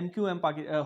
MQM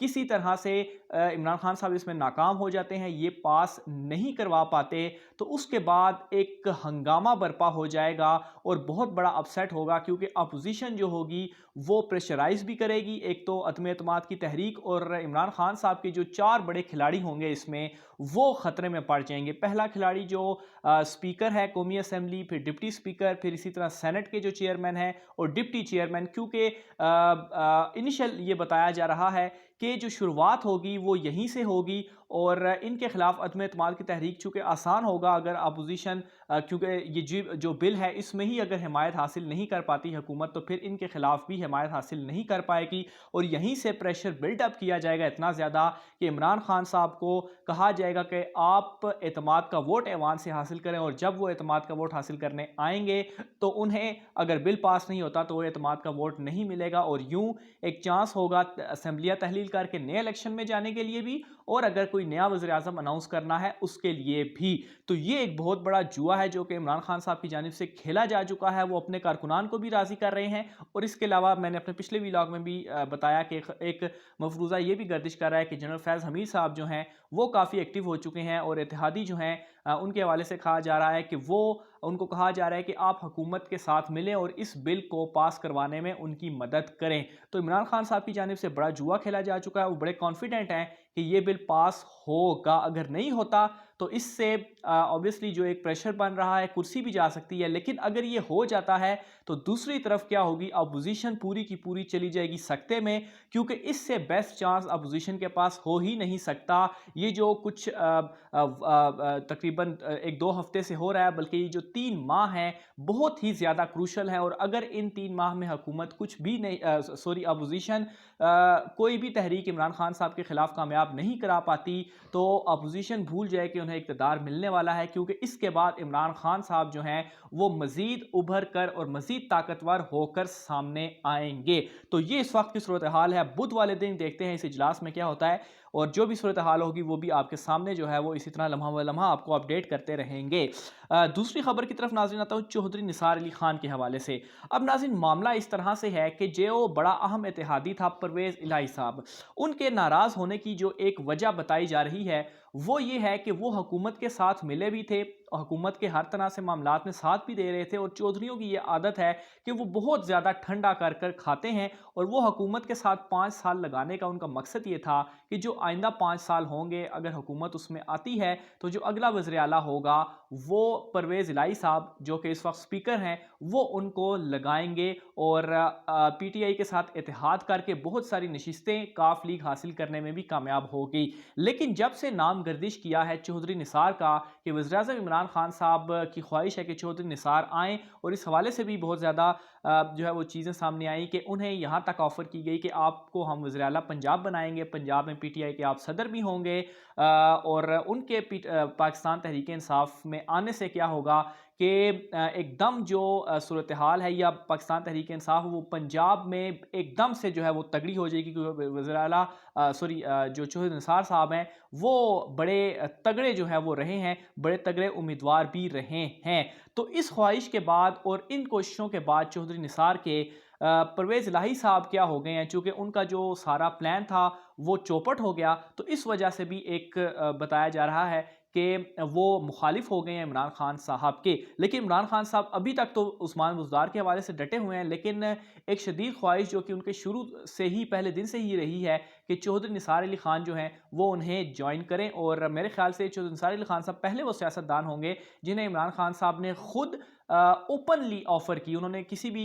کسی طرح سے عمران خان صاحب اس میں ناکام ہو جاتے ہیں، یہ پاس نہیں کروا پاتے، تو اس کے بعد ایک ہنگامہ برپا ہو جائے گا اور بہت بڑا اپسیٹ ہوگا، کیونکہ اپوزیشن جو ہوگی وہ پریشرائز بھی کرے گی، ایک تو عدم اعتماد کی تحریک، اور عمران خان صاحب کے جو 4 بڑے کھلاڑی ہوں گے اس میں وہ خطرے میں پڑ جائیں گے۔ پہلا کھلاڑی جو سپیکر ہے قومی اسمبلی، پھر ڈپٹی سپیکر، پھر اسی طرح سینٹ کے جو چیئرمین ہیں اور ڈپٹی چیئرمین، کیونکہ انیشل یہ بتایا جا رہا ہے کہ جو شروعات ہوگی وہ یہیں سے ہوگی، اور ان کے خلاف عدم اعتماد کی تحریک چونکہ آسان ہوگا اگر اپوزیشن، کیونکہ یہ جو بل ہے اس میں ہی اگر حمایت حاصل نہیں کر پاتی حکومت تو پھر ان کے خلاف بھی حمایت حاصل نہیں کر پائے گی، اور یہیں سے پریشر بلڈ اپ کیا جائے گا اتنا زیادہ کہ عمران خان صاحب کو کہا جائے گا کہ آپ اعتماد کا ووٹ ایوان سے حاصل کریں، اور جب وہ اعتماد کا ووٹ حاصل کرنے آئیں گے تو انہیں اگر بل پاس نہیں ہوتا تو وہ اعتماد کا ووٹ نہیں ملے گا، اور یوں ایک چانس ہوگا اسمبلیاں تحلیل کر کے نئے الیکشن میں جانے کے لیے بھی، اور اگر کوئی نیا وزیر اعظم اناؤنس کرنا ہے اس کے لیے بھی۔ تو یہ ایک بہت بڑا جوا ہے جو کہ عمران خان صاحب کی جانب سے کھیلا جا چکا ہے، وہ اپنے کارکنان کو بھی راضی کر رہے ہیں، اور اس کے علاوہ میں نے اپنے پچھلے ویلاگ میں بھی بتایا کہ ایک مفروضہ یہ بھی گردش کر رہا ہے کہ جنرل فیض حمید صاحب جو ہیں وہ کافی ایکٹیو ہو چکے ہیں، اور اتحادی جو ہیں ان کے حوالے سے کہا جا رہا ہے کہ ان کو کہا جا رہا ہے کہ آپ حکومت کے ساتھ ملیں اور اس بل کو پاس کروانے میں ان کی مدد کریں۔ تو عمران خان صاحب کی جانب سے بڑا جوا کھیلا جا چکا ہے، وہ بڑے کانفیڈنٹ ہیں کہ یہ بل پاس ہوگا، اگر نہیں ہوتا تو اس سے obviously جو ایک پریشر بن رہا ہے، کرسی بھی جا سکتی ہے، لیکن اگر یہ ہو جاتا ہے تو دوسری طرف کیا ہوگی، اپوزیشن پوری کی پوری چلی جائے گی سکتے میں، کیونکہ اس سے بیسٹ چانس اپوزیشن کے پاس ہو ہی نہیں سکتا۔ یہ جو کچھ تقریباً 1-2 ہفتے سے ہو رہا ہے، بلکہ یہ جو 3 ماہ ہیں بہت ہی زیادہ کروشل ہیں، اور اگر ان 3 ماہ میں حکومت کچھ بھی نہیں اپوزیشن کوئی بھی تحریک عمران خان صاحب کے خلاف کامیاب نہیں کرا پاتی تو اپوزیشن بھول جائے کہ انہیں اقتدار ملنے والا ہے، کیونکہ اس کے بعد عمران خان صاحب جو ہیں وہ مزید ابھر کر اور مزید طاقتور ہو کر سامنے آئیں گے۔ تو یہ اس وقت کی صورتحال ہے، بدھ والے دن دیکھتے ہیں اس اجلاس میں کیا ہوتا ہے، اور جو بھی صورتحال ہوگی وہ بھی آپ کے سامنے جو ہے وہ اسی طرح لمحہ و لمحہ آپ کو اپڈیٹ کرتے رہیں گے۔ دوسری خبر کی طرف ناظرین آتا ہوں چودھری نثار علی خان کے حوالے سے۔ اب ناظرین معاملہ اس طرح سے ہے کہ جو بڑا اہم اتحادی تھا پرویز الہی صاحب، ان کے ناراض ہونے کی جو ایک وجہ بتائی جا رہی ہے وہ یہ ہے کہ وہ حکومت کے ساتھ ملے بھی تھے، حکومت کے ہر طرح سے معاملات میں ساتھ بھی دے رہے تھے، اور چودھریوں کی یہ عادت ہے کہ وہ بہت زیادہ ٹھنڈا کر کر کھاتے ہیں، اور وہ حکومت کے ساتھ 5 سال لگانے کا ان کا مقصد یہ تھا کہ جو آئندہ 5 سال ہوں گے اگر حکومت اس میں آتی ہے تو جو اگلا وزیر اعلیٰ ہوگا وہ پرویز الہی صاحب جو کہ اس وقت سپیکر ہیں وہ ان کو لگائیں گے، اور پی ٹی آئی کے ساتھ اتحاد کر کے بہت ساری نشستیں کاف لیگ حاصل کرنے میں بھی کامیاب ہوگی۔ لیکن جب سے نام گردش کیا ہے چودھری نثار کا کہ وزیراعظم عمران خان صاحب کی خواہش ہے کہ چودھری نثار آئیں، اور اس حوالے سے بھی بہت زیادہ جو ہے وہ چیزیں سامنے آئیں کہ انہیں یہاں تک آفر کی گئی کہ آپ کو ہم وزیر اعلیٰ پنجاب بنائیں گے، پنجاب میں پی ٹی آئی کے آپ صدر بھی ہوں گے، اور ان کے پاکستان تحریک انصاف میں آنے سے کیا ہوگا کہ ایک دم جو صورتحال ہے یا پاکستان تحریک انصاف وہ پنجاب میں ایک دم سے جو ہے وہ تگڑی ہو جائے گی، کیونکہ وزیر اعلیٰ جو چودھری نثار صاحب ہیں وہ بڑے تگڑے جو ہے وہ رہے ہیں، بڑے تگڑے امیدوار بھی رہے ہیں۔ تو اس خواہش کے بعد اور ان کوششوں کے بعد چودھری نثار کے پرویز الہی صاحب کیا ہو گئے ہیں، چونکہ ان کا جو سارا پلان تھا وہ چوپٹ ہو گیا، تو اس وجہ سے بھی ایک بتایا جا رہا ہے کہ وہ مخالف ہو گئے ہیں عمران خان صاحب کے۔ لیکن عمران خان صاحب ابھی تک تو عثمان بزدار کے حوالے سے ڈٹے ہوئے ہیں، لیکن ایک شدید خواہش جو کہ ان کے شروع سے ہی پہلے دن سے ہی رہی ہے کہ چودھری نثار علی خان جو ہیں وہ انہیں جوائن کریں، اور میرے خیال سے چودھری نثار علی خان صاحب پہلے وہ سیاستدان ہوں گے جنہیں عمران خان صاحب نے خود اوپنلی آفر کی، انہوں نے کسی بھی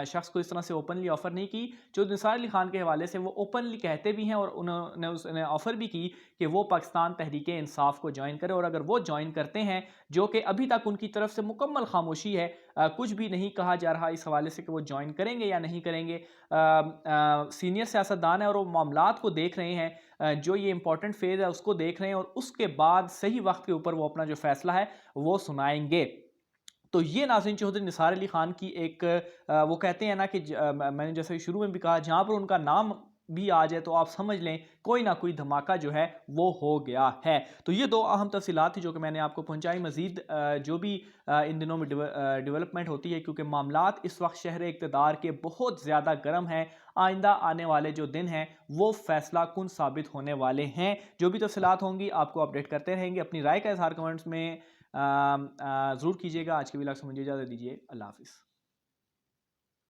شخص کو اس طرح سے اوپنلی آفر نہیں کی۔ چودھری نثار علی خان کے حوالے سے وہ اوپنلی کہتے بھی ہیں، اور انہوں نے آفر بھی کی کہ وہ پاکستان تحریک انصاف کو جوائن کرے، اور اگر وہ جوائن کرتے ہیں جو کہ ابھی تک ان کی طرف سے مکمل خاموشی ہے، کچھ بھی نہیں کہا جا رہا اس حوالے سے کہ وہ جوائن کریں گے یا نہیں کریں گے، سینئر سیاستدان ہیں اور وہ معاملات کو دیکھ رہے ہیں، جو یہ امپورٹنٹ فیز ہے اس کو دیکھ رہے ہیں، اور اس کے بعد صحیح وقت کے اوپر وہ اپنا جو فیصلہ ہے وہ سنائیں گے۔ تو یہ ناظرین چودھری نثار علی خان کی ایک وہ کہتے ہیں نا کہ میں نے جیسے شروع میں بھی کہا جہاں پر ان کا نام بھی آ جائے تو آپ سمجھ لیں کوئی نہ کوئی دھماکہ جو ہے وہ ہو گیا ہے۔ تو یہ دو اہم تفصیلات تھی جو کہ میں نے آپ کو پہنچائی۔ مزید جو بھی ان دنوں میں ڈیولپمنٹ ہوتی ہے، کیونکہ معاملات اس وقت شہر اقتدار کے بہت زیادہ گرم ہیں، آئندہ آنے والے جو دن ہیں وہ فیصلہ کن ثابت ہونے والے ہیں۔ جو بھی تفصیلات ہوں گی آپ کو اپڈیٹ کرتے رہیں گے۔ اپنی رائے کا اظہار کمنٹس میں ضرور کیجیے گا۔ آج کے ویلاگ سے مجھے اجازت دیجیے، اللہ حافظ۔